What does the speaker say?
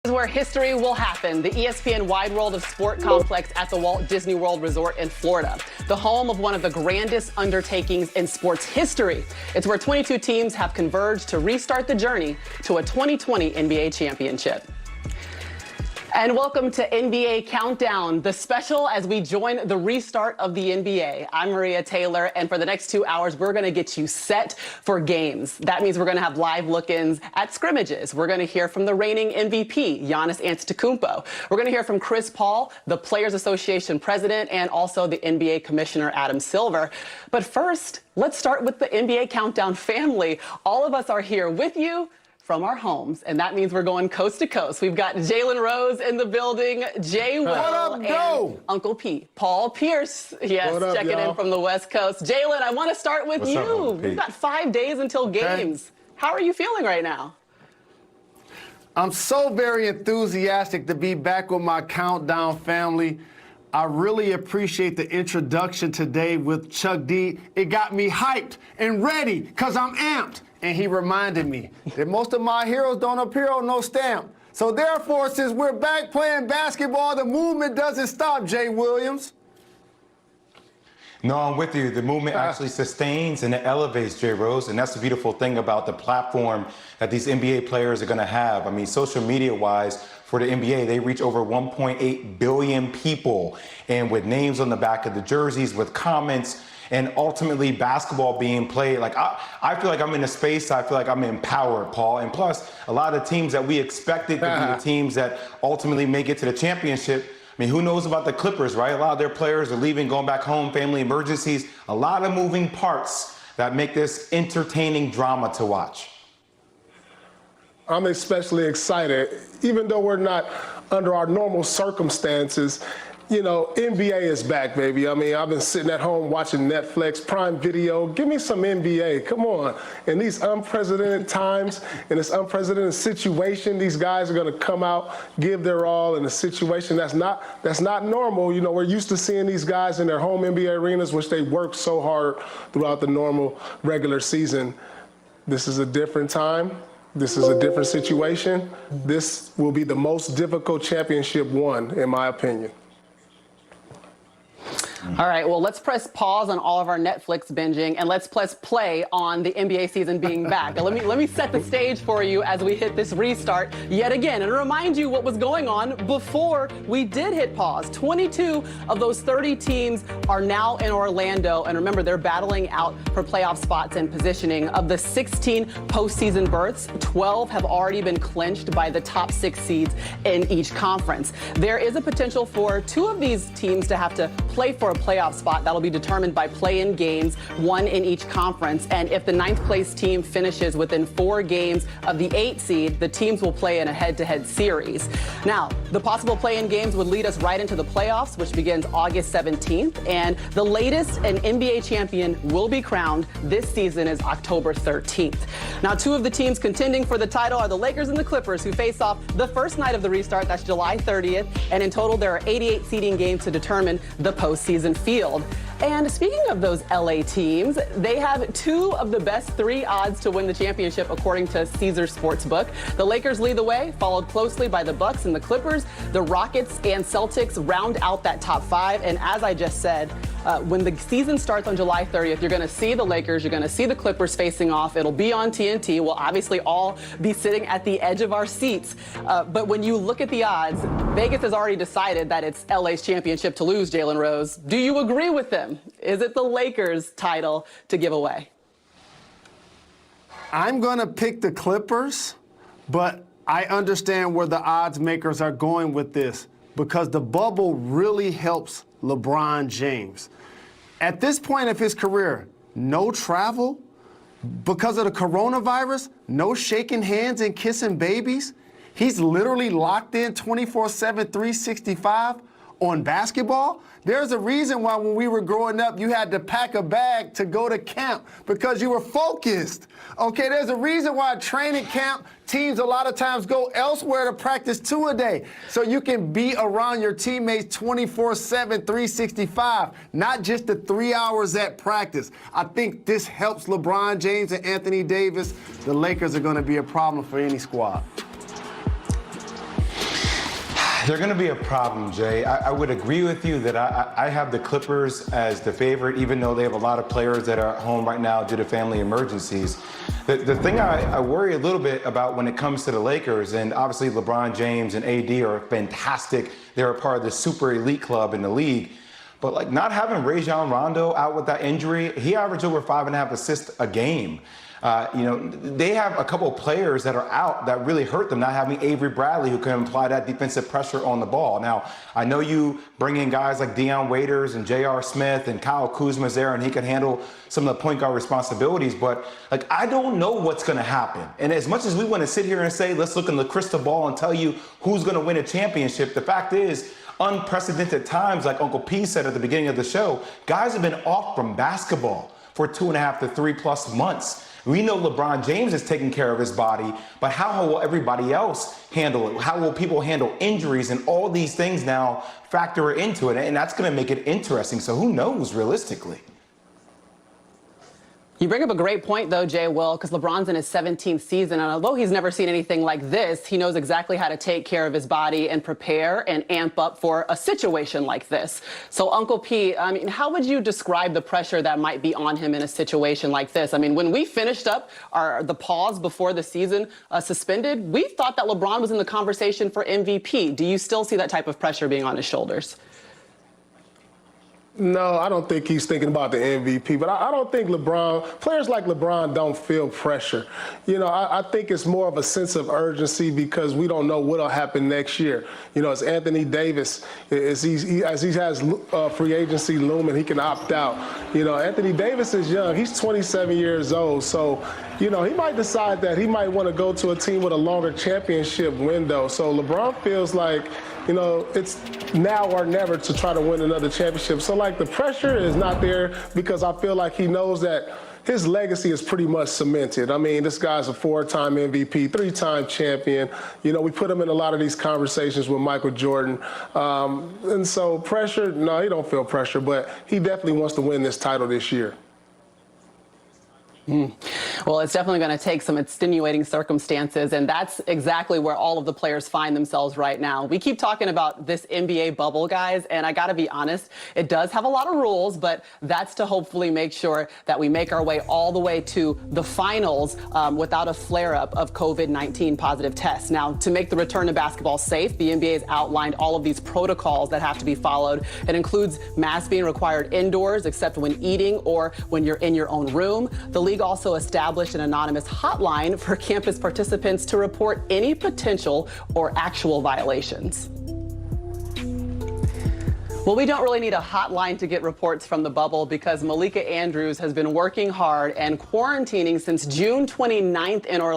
This is where history will happen. The ESPN Wide World of Sport complex at the Walt Disney World Resort in Florida, the home of one of the grandest undertakings in sports history. It's where 22 teams have converged to restart the journey to a 2020 NBA championship. And welcome to NBA Countdown, the special as we join the restart of the NBA. I'm Maria Taylor, and for the next 2 hours, we're going to get you set for games. That means we're going to have live look-ins at scrimmages. We're going to hear from the reigning MVP, Giannis Antetokounmpo. We're going to hear from Chris Paul, the Players Association president, and also the NBA commissioner, Adam Silver. But first, let's start with the NBA Countdown family. All of us are here with you from our homes, and that means we're going coast to coast. We've got Jalen Rose in the building, Jay Will, and Uncle P, Paul Pierce, checking in from the West Coast. Jalen, I want to start with you. We've got 5 days until games. How are you feeling right now? I'm so very enthusiastic to be back with my Countdown family. I really appreciate the introduction today with Chuck D. It got me hyped and ready because I'm amped. And he reminded me that most of my heroes don't appear on no stamp. So therefore, since we're back playing basketball, the movement doesn't stop, Jay Williams. No, I'm with you. The movement actually sustains and it elevates, Jay Rose, and that's the beautiful thing about the platform that these NBA players are going to have. I mean, social media-wise, for the NBA, they reach over 1.8 billion people, and with names on the back of the jerseys, with comments, and ultimately basketball being played. Like I feel like I'm in a space, I feel like I'm empowered, Paul. And plus, a lot of teams that we expected to be the teams that ultimately make it to the championship. I mean, who knows about the Clippers, right? A lot of their players are leaving, going back home, family emergencies. A lot of moving parts that make this entertaining drama to watch. I'm especially excited, even though we're not under our normal circumstances. You know, NBA is back, baby. I mean, I've been sitting at home watching Netflix, Prime Video. Give me some NBA. Come on. In these unprecedented times, in this unprecedented situation, these guys are going to come out, give their all in a situation that's not normal. You know, we're used to seeing these guys in their home NBA arenas, which they work so hard throughout the normal regular season. This is a different time. This is a different situation. This will be the most difficult championship won, in my opinion. All right, well, let's press pause on all of our Netflix binging, and let's press play on the NBA season being back. Let me set the stage for you as we hit this restart yet again, and remind you what was going on before we did hit pause. 22 of those 30 teams are now in Orlando, and remember, they're battling out for playoff spots and positioning. Of the 16 postseason berths, 12 have already been clinched by the top 6 seeds in each conference. There is a potential for 2 of these teams to have to play for a playoff spot. That'll be determined by play-in games, 1 in each conference. And if the 9th place team finishes within 4 games of the 8th seed, the teams will play in a head-to-head series. Now, the possible play-in games would lead us right into the playoffs, which begins August 17th. And the latest an NBA champion will be crowned this season is October 13th. Now, 2 of the teams contending for the title are the Lakers and the Clippers, who face off the first night of the restart. That's July 30th. And in total, there are 88 seeding games to determine the postseason field. And speaking of those LA teams, they have 2 of the best 3 odds to win the championship, according to Caesars Sportsbook. The Lakers lead the way, followed closely by the Bucks and the Clippers. The Rockets and Celtics round out that top 5. And as I just said, when the season starts on July 30th, you're going to see the Lakers, you're going to see the Clippers facing off. It'll be on TNT. We'll obviously all be sitting at the edge of our seats. But when you look at the odds, Vegas has already decided that it's LA's championship to lose, Jalen Rose. Do you agree with them? Is it the Lakers' title to give away? I'm going to pick the Clippers, but I understand where the odds makers are going with this because the bubble really helps LeBron James. At this point of his career, no travel because of the coronavirus, no shaking hands and kissing babies. He's literally locked in 24/7, 365 on basketball. There's a reason why when we were growing up, you had to pack a bag to go to camp because you were focused. Okay, there's a reason why at training camp, teams a lot of times go elsewhere to practice 2 a day so you can be around your teammates 24/7, 365, not just the 3 hours at practice. I think this helps LeBron James and Anthony Davis. The Lakers are going to be a problem for any squad. They're going to be a problem, Jay. I would agree with you that I have the Clippers as the favorite, even though they have a lot of players that are at home right now due to family emergencies. The thing I worry a little bit about when it comes to the Lakers, and obviously LeBron James and AD are fantastic. They're a part of the super elite club in the league. But like not having Rajon Rondo out with that injury, he averaged over 5.5 assists a game. They have a couple of players that are out that really hurt them, not having Avery Bradley who can apply that defensive pressure on the ball. Now, I know you bring in guys like Deion Waiters and J.R. Smith and Kyle Kuzma's there, and he can handle some of the point guard responsibilities, but like I don't know what's going to happen. And as much as we want to sit here and say, let's look in the crystal ball and tell you who's going to win a championship, the fact is, unprecedented times, like Uncle P said at the beginning of the show, guys have been off from basketball for 2.5 to 3+ months. We know LeBron James is taking care of his body, but how will everybody else handle it? How will people handle injuries? And all these things now factor into it, and that's going to make it interesting. So who knows realistically? You bring up a great point, though, Jay Will, because LeBron's in his 17th season, and although he's never seen anything like this, he knows exactly how to take care of his body and prepare and amp up for a situation like this. So, Uncle P, I mean, how would you describe the pressure that might be on him in a situation like this? I mean, when we finished up the pause before the season suspended, we thought that LeBron was in the conversation for MVP. Do you still see that type of pressure being on his shoulders? No, I don't think he's thinking about the MVP, but I don't think players like LeBron don't feel pressure. I think it's more of a sense of urgency because we don't know what'll happen next year. As Anthony Davis, as he has free agency looming, he can opt out. Anthony Davis is young. He's 27 years old, so he might decide that he might want to go to a team with a longer championship window. So LeBron feels like, it's now or never to try to win another championship. So, the pressure is not there because I feel like he knows that his legacy is pretty much cemented. I mean, this guy's a 4-time MVP, 3-time champion. We put him in a lot of these conversations with Michael Jordan. And so pressure, no, he don't feel pressure, but he definitely wants to win this title this year. Well, it's definitely going to take some extenuating circumstances, and that's exactly where all of the players find themselves right now. We keep talking about this NBA bubble, guys, and I got to be honest, it does have a lot of rules, but that's to hopefully make sure that we make our way all the way to the finals without a flare-up of COVID-19 positive tests. Now, to make the return to basketball safe, the NBA has outlined all of these protocols that have to be followed. It includes masks being required indoors, except when eating or when you're in your own room. The league also established an anonymous hotline for campus participants to report any potential or actual violations. Well, we don't really need a hotline to get reports from the bubble because Malika Andrews has been working hard and quarantining since June 29th in Orlando.